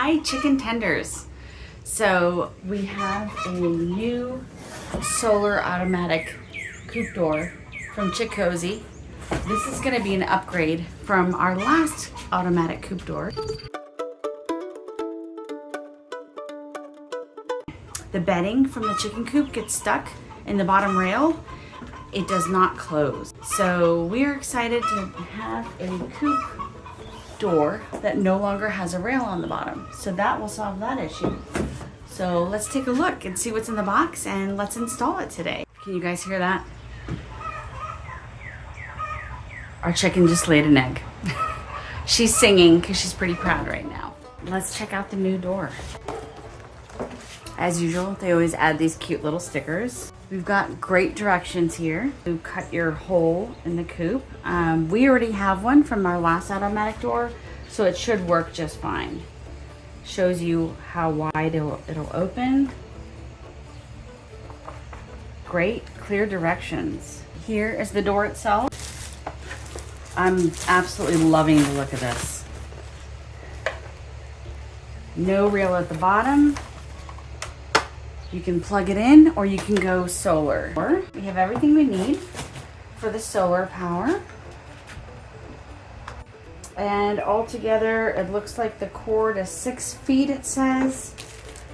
Hi, chicken tenders. So we have a new solar automatic Coop Door from Chickcozy. This is going to be an upgrade from our last automatic Coop Door. The bedding from the chicken coop gets stuck in the bottom rail. It does not close. So we're excited to have a Coop Door that no longer has a rail on the bottom. So that will solve that issue. So let's take a look and see what's in the box and let's install it today. Can you guys hear that? Our chicken just laid an egg. She's singing because she's pretty proud right now. Let's check out the new door. As usual, they always add these cute little stickers. We've got great directions here to cut your hole in the coop. We already have one from our last automatic door, so it should work just fine. Shows you how wide it'll open. Great, clear directions. Here is the door itself. I'm absolutely loving the look of this. No rail at the bottom. You can plug it in or you can go solar. We have everything we need for the solar power. And altogether, it looks like the cord is 6 feet, it says.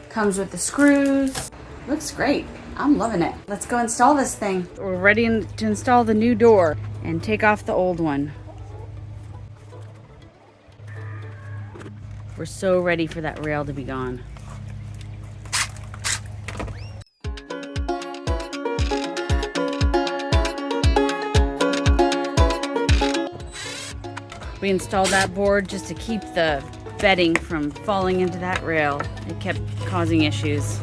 Comes with the screws. Looks great. I'm loving it. Let's go install this thing. We're ready to install the new door and take off the old one. We're so ready for that rail to be gone. We installed that board just to keep the bedding from falling into that rail. It kept causing issues.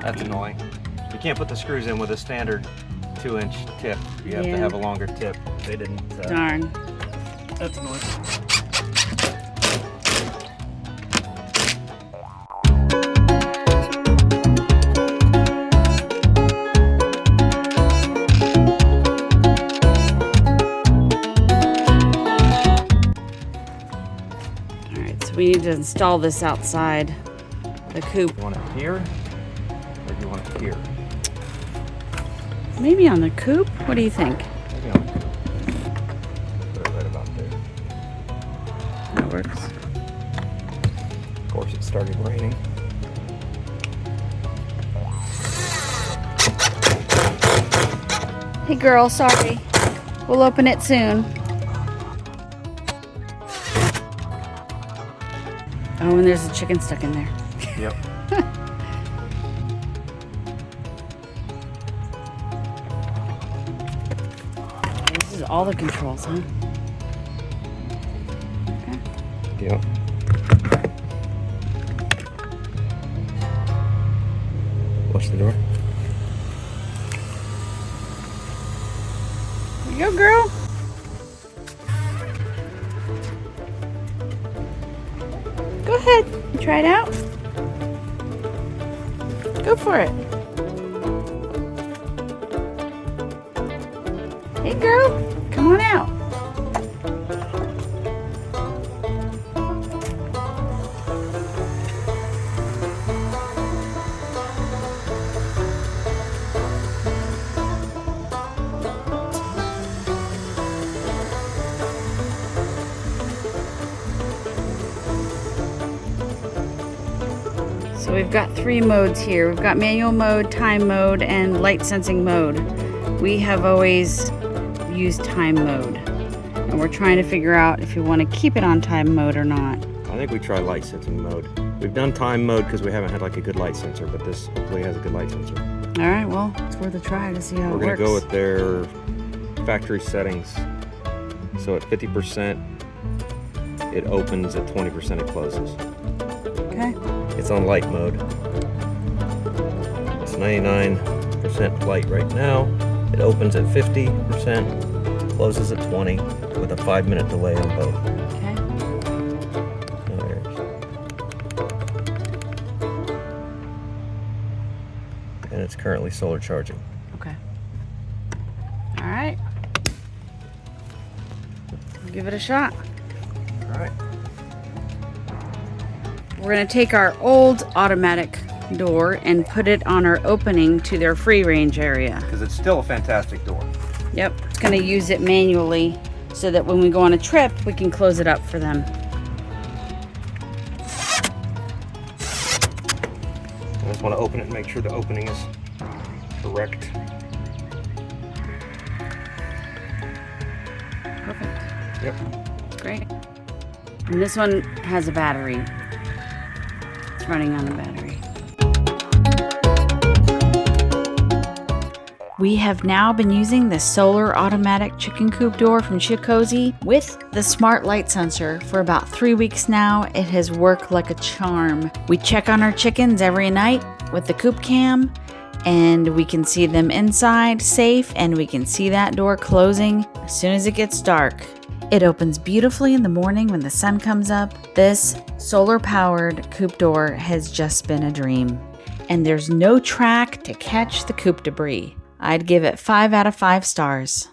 That's annoying. You can't put the screws in with a standard 2-inch tip. You have to have a longer tip. They didn't. Darn. That's annoying. All right, so we need to install this outside the coop. You want it here, or do you want it here? Maybe on the coop? What do you think? Maybe on the coop. Put it right about there. That works. Of course, it started raining. Hey girl, sorry. We'll open it soon. Oh, and there's a chicken stuck in there. Yep. This is all the controls, huh? Okay. Yep. Watch the door. Here you go, girl. Go ahead. Try it out. Go for it. Hey, girl. Come on out. So we've got 3 modes here. We've got manual mode, time mode, and light sensing mode. We have always used time mode. And we're trying to figure out if we want to keep it on time mode or not. I think we try light sensing mode. We've done time mode because we haven't had like a good light sensor, but this hopefully has a good light sensor. All right, well, it's worth a try to see how it works. We're gonna go with their factory settings. So at 50%, it opens. At 20%, it closes. Okay. It's on light mode. It's 99% light right now. It opens at 50%, closes at 20, with a 5-minute delay on both. Okay. it's currently solar charging. Okay. All right. Give it a shot. All right. We're going to take our old automatic door and put it on our opening to their free range area. Because it's still a fantastic door. Yep. It's going to use it manually so that when we go on a trip, we can close it up for them. I just want to open it and make sure the opening is correct. Perfect. Yep. Great. And this one has a battery. It's running on a battery. We have now been using the solar automatic chicken coop door from Chickcozy with the smart light sensor for about 3 weeks now. It has worked like a charm. We check on our chickens every night with the coop cam, and we can see them inside safe, and we can see that door closing as soon as it gets dark. It opens beautifully in the morning when the sun comes up. This solar-powered coop door has just been a dream. And there's no track to catch the coop debris. I'd give it 5 out of 5 stars.